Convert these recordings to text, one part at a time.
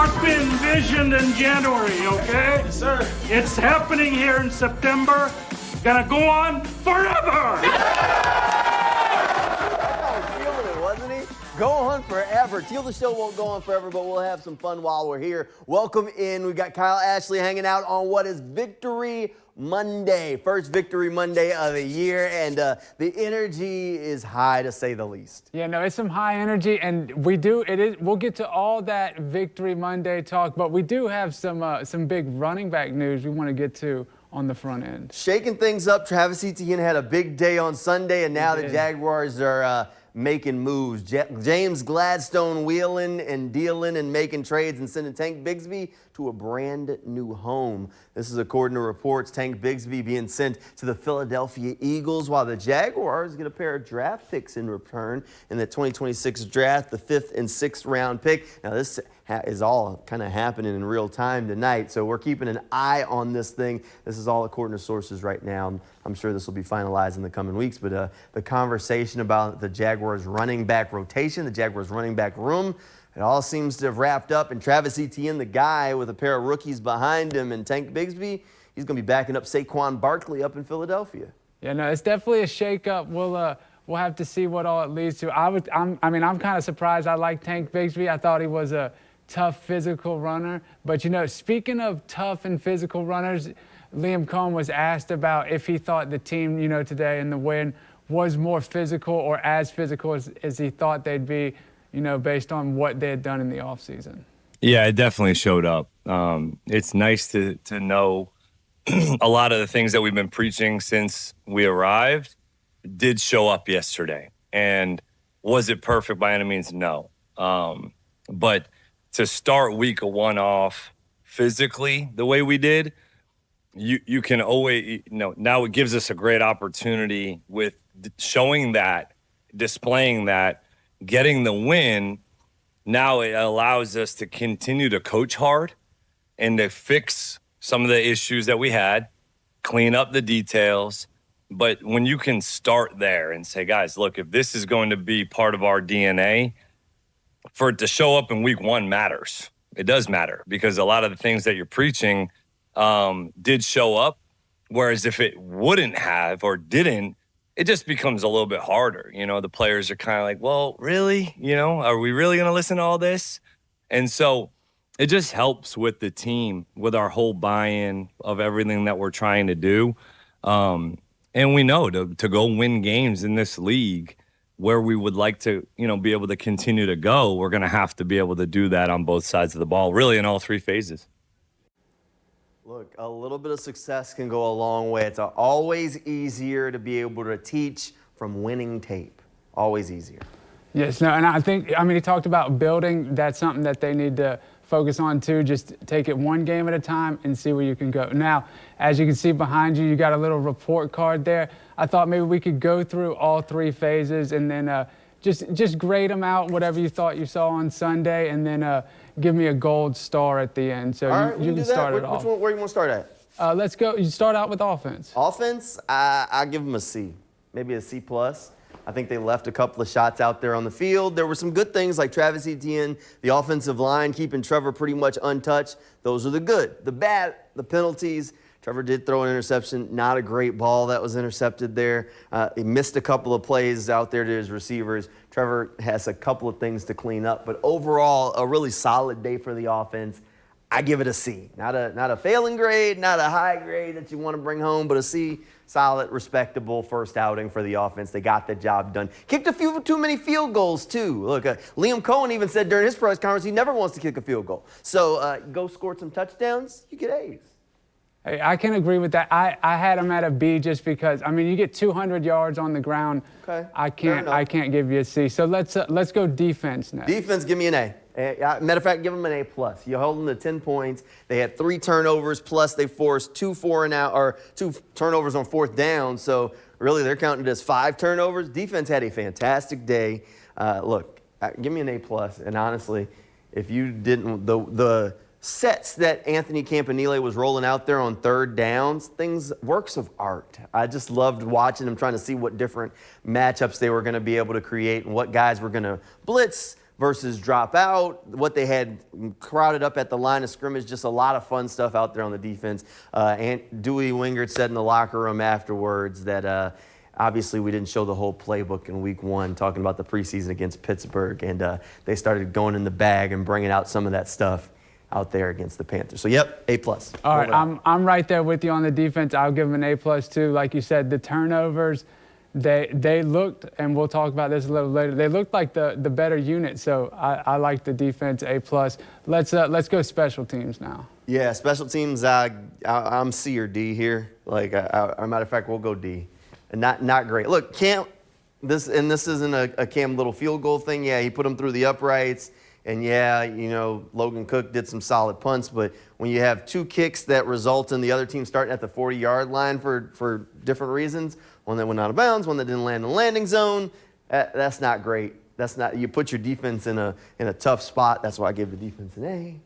what's been envisioned in January, okay? Yes, sir. It's happening here in September. Gonna go on forever! Feeling it, wasn't he? Go on forever. Teal, the show won't go on forever, but we'll have some fun while we're here. Welcome in. We've got Kyle Ashley hanging out on what is Victory Monday. First Victory Monday of the year, and the energy is high, to say the least. Yeah, no, it's some high energy, and we'll get to all that Victory Monday talk, but we do have some big running back news we want to get to on the front end. Shaking things up, Travis Etienne had a big day on Sunday, and now the Jaguars are making moves. James Gladstone wheeling and dealing and making trades and sending Tank Bigsby to a brand new home. This is according to reports, Tank Bigsby being sent to the Philadelphia Eagles, while the Jaguars get a pair of draft picks in return in the 2026 draft, the 5th and 6th round pick. Now this is all kind of happening in real time tonight, so we're keeping an eye on this thing. This is all according to sources right now. I'm sure this will be finalized in the coming weeks, but the conversation about the Jaguars running back rotation, the Jaguars running back room, it all seems to have wrapped up, and Travis Etienne, the guy with a pair of rookies behind him, and Tank Bigsby, he's going to be backing up Saquon Barkley up in Philadelphia. Yeah, no, it's definitely a shakeup. We'll have to see what all it leads to. I'm kind of surprised. I like Tank Bigsby. I thought he was a tough physical runner. But, you know, speaking of tough and physical runners, Liam Cohen was asked about if he thought the team, you know, today in the win was more physical or as physical as he thought they'd be, you know, based on what they had done in the offseason. Yeah, it definitely showed up. It's nice to know a lot of the things that we've been preaching since we arrived did show up yesterday. And was it perfect by any means? No. But to start week one off physically the way we did, you can always, you know, now it gives us a great opportunity with showing that, displaying that, getting the win. Now it allows us to continue to coach hard and to fix some of the issues that we had, clean up the details. But when you can start there and say, guys, look, if this is going to be part of our DNA, for it to show up in week one matters. It does matter because a lot of the things that you're preaching did show up. Whereas if it wouldn't have or didn't, it just becomes a little bit harder. You know, the players are kind of like, well, really? You know, are we really going to listen to all this? And so it just helps with the team, with our whole buy-in of everything that we're trying to do. And we know to go win games in this league where we would like to, you know, be able to continue to go, we're going to have to be able to do that on both sides of the ball, really in all three phases. Look, a little bit of success can go a long way. It's always easier to be able to teach from winning tape. Always easier. Yes, no, and I think, I mean, he talked about building. That's something that they need to focus on too. Just take it one game at a time and see where you can go. Now, as you can see behind you, you got a little report card there. I thought maybe we could go through all three phases and then just grade them out, whatever you thought you saw on Sunday, and then give me a gold star at the end. So all right, you can start it off. Where do you want to start at? Let's go. You start out with offense. Offense, I give them a C, maybe a C+. I think they left a couple of shots out there on the field. There were some good things like Travis Etienne, the offensive line, keeping Trevor pretty much untouched. Those are the good. The bad, the penalties. Trevor did throw an interception. Not a great ball that was intercepted there. He missed a couple of plays out there to his receivers. Trevor has a couple of things to clean up. But overall, a really solid day for the offense. I give it a C. Not a failing grade, not a high grade that you want to bring home, but a C. Solid, respectable first outing for the offense. They got the job done. Kicked a few too many field goals, too. Look, Liam Cohen even said during his press conference he never wants to kick a field goal. So go score some touchdowns, you get A's. Hey, I can agree with that. I had him at a B just because, I mean, you get 200 yards on the ground. Okay. I can't give you a C. So let's go defense next. Defense, give me an A. Matter of fact, give them an A+. You hold them to 10 points. They had 3 turnovers, plus they forced 2 turnovers on fourth down. So really, they're counting it as 5 turnovers. Defense had a fantastic day. Look, give me an A+. And honestly, if you didn't, the sets that Anthony Campanile was rolling out there on third downs, works of art. I just loved watching them, trying to see what different matchups they were going to be able to create and what guys were going to blitz versus drop out, what they had crowded up at the line of scrimmage, just a lot of fun stuff out there on the defense. And Dewey Wingert said in the locker room afterwards that obviously we didn't show the whole playbook in week 1, talking about the preseason against Pittsburgh, and they started going in the bag and bringing out some of that stuff out there against the Panthers. So, yep, A+. All right, I'm right there with you on the defense. I'll give them an A+ too. Like you said, the turnovers, they looked, and we'll talk about this a little later, they looked like the better unit. So I like the defense, A+. Let's go special teams now. Yeah, special teams, I'm C or D here. Like, as a matter of fact, we'll go D. And not great. Look, this isn't a Cam Little field goal thing. Yeah, he put him through the uprights. And yeah, Logan Cook did some solid punts, but when you have 2 kicks that result in the other team starting at the 40-yard line for different reasons, one that went out of bounds, one that didn't land in the landing zone, that's not great. That's not, you put your defense in a tough spot. That's why I give the defense an A.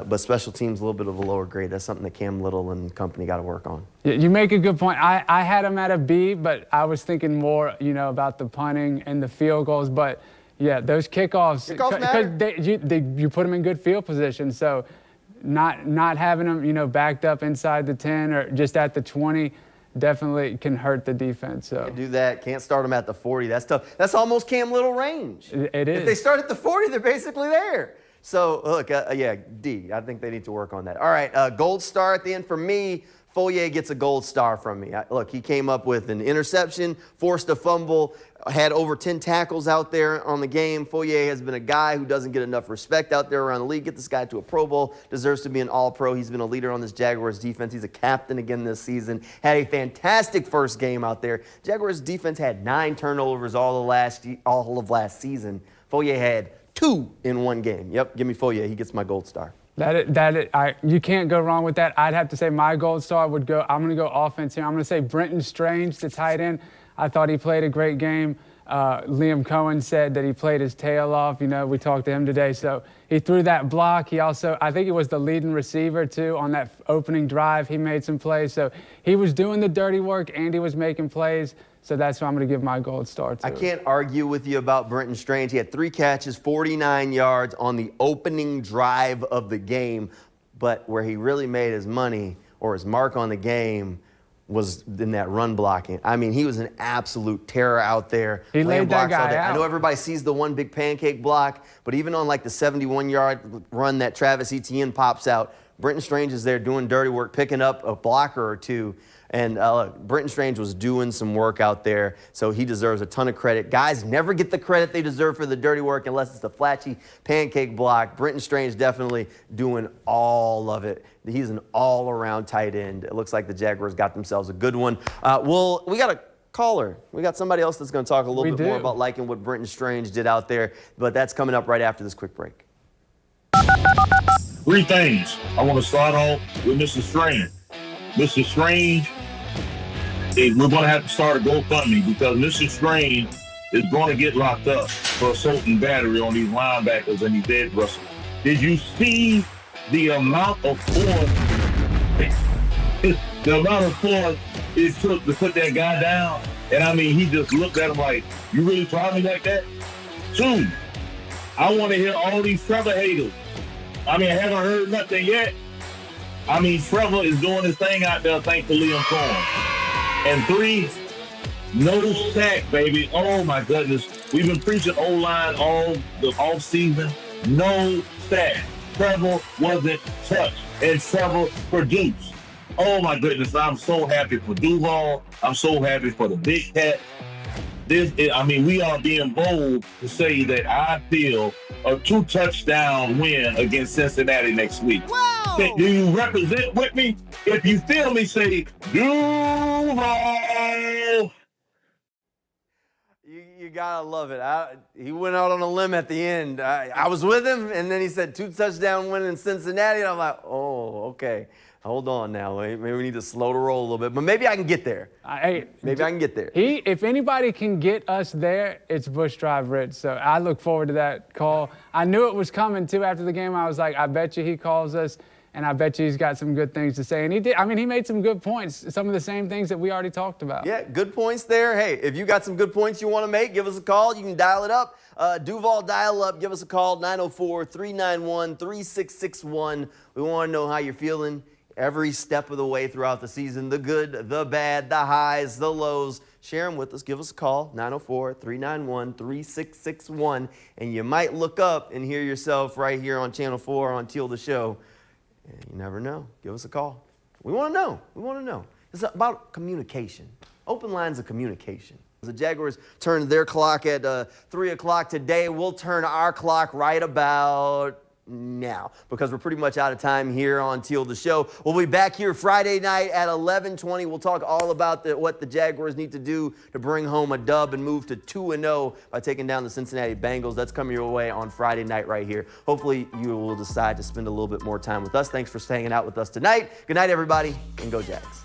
But special teams a little bit of a lower grade. That's something that Cam Little and company got to work on. Yeah, you make a good point. I had him at a B, but I was thinking more, about the punting and the field goals, but. Yeah, those kickoffs because you put them in good field position. So not having them, backed up inside the 10 or just at the 20 definitely can hurt the defense. So. Can't do that. Can't start them at the 40. That's tough. That's almost Cam Little range. It is. If they start at the 40, they're basically there. So, look, yeah, D. I think they need to work on that. All right, gold star at the end for me. Foye gets a gold star from me. Look, he came up with an interception, forced a fumble, had over 10 tackles out there on the game. Foye has been a guy who doesn't get enough respect out there around the league. Get this guy to a Pro Bowl, deserves to be an All-Pro. He's been a leader on this Jaguars defense. He's a captain again this season. Had a fantastic first game out there. Jaguars defense had 9 turnovers all of last season. Foye had 2 in one game. Yep, give me Foye. He gets my gold star. You can't go wrong with that. I'd have to say my gold star would go, I'm going to go offense here. I'm going to say Brenton Strange, the tight end. I thought he played a great game. Liam Cohen said that he played his tail off. We talked to him today. So he threw that block. He also, I think he was the leading receiver, too, on that opening drive. He made some plays. So he was doing the dirty work, and he was making plays. So that's why I'm going to give my gold star to. I can't argue with you about Brenton Strange. He had 3 catches, 49 yards on the opening drive of the game. But where he really made his money or his mark on the game was in that run blocking. I mean, he was an absolute terror out there. He laid that guy out. I know everybody sees the one big pancake block, but even on like the 71-yard run that Travis Etienne pops out, Brenton Strange is there doing dirty work, picking up a blocker or 2. And Brenton Strange was doing some work out there, so he deserves a ton of credit. Guys never get the credit they deserve for the dirty work unless it's the flashy pancake block. Brenton Strange definitely doing all of it. He's an all-around tight end. It looks like the Jaguars got themselves a good one. We got a caller. We got somebody else that's going to talk a little bit more about liking what Brenton Strange did out there, but that's coming up right after this quick break. 3 things. I want to start off with Mr. Strange. Mr. Strange, we're going to have to start a GoFundMe because Mr. Strange is going to get locked up for assault and battery on these linebackers and these edge rushers. Did you see the amount of force it took to put that guy down? And I mean, he just looked at him like, you really trying me like that? 2, I want to hear all these Trevor haters. I mean, I haven't heard nothing yet. I mean, Trevor is doing his thing out there thanks to Liam Cohen. And 3, no sack, baby. Oh, my goodness. We've been preaching O-line all the offseason. No sack. Trevor wasn't touched, and Trevor produced. Oh, my goodness. I'm so happy for Duval. I'm so happy for the Big Cat. We are being bold to say that I feel a 2-touchdown win against Cincinnati next week. Wow. Do you represent with me? If you feel me, say, Duval. You gotta love it. He went out on a limb at the end. I was with him, and then he said 2-touchdown win in Cincinnati, and I'm like, oh, okay. Hold on now. Maybe we need to slow the roll a little bit, but maybe I can get there. Maybe I can get there. If anybody can get us there, it's Bush Drive Rich. So I look forward to that call. I knew it was coming too after the game. I was like, I bet you he calls us. and I bet you he's got some good things to say. And he did. I mean, he made some good points, some of the same things that we already talked about. Yeah, good points there. Hey, if you got some good points you want to make, give us a call. You can dial it up. Duval dial up, give us a call, 904-391-3661. We want to know how you're feeling every step of the way throughout the season, the good, the bad, the highs, the lows. Share them with us. Give us a call, 904-391-3661. And you might look up and hear yourself right here on Channel 4 on Teal the Show. And you never know. Give us a call. We want to know. We want to know. It's about communication. Open lines of communication. The Jaguars turned their clock at 3 o'clock today. We'll turn our clock right about now because we're pretty much out of time here on Teal the Show. We'll be back here Friday night at 11:20. We'll talk all about what the Jaguars need to do to bring home a dub and move to 2-0 by taking down the Cincinnati Bengals. That's coming your way on Friday night right here. Hopefully you will decide to spend a little bit more time with us. Thanks for hanging out with us tonight. Good night, everybody, and go Jags.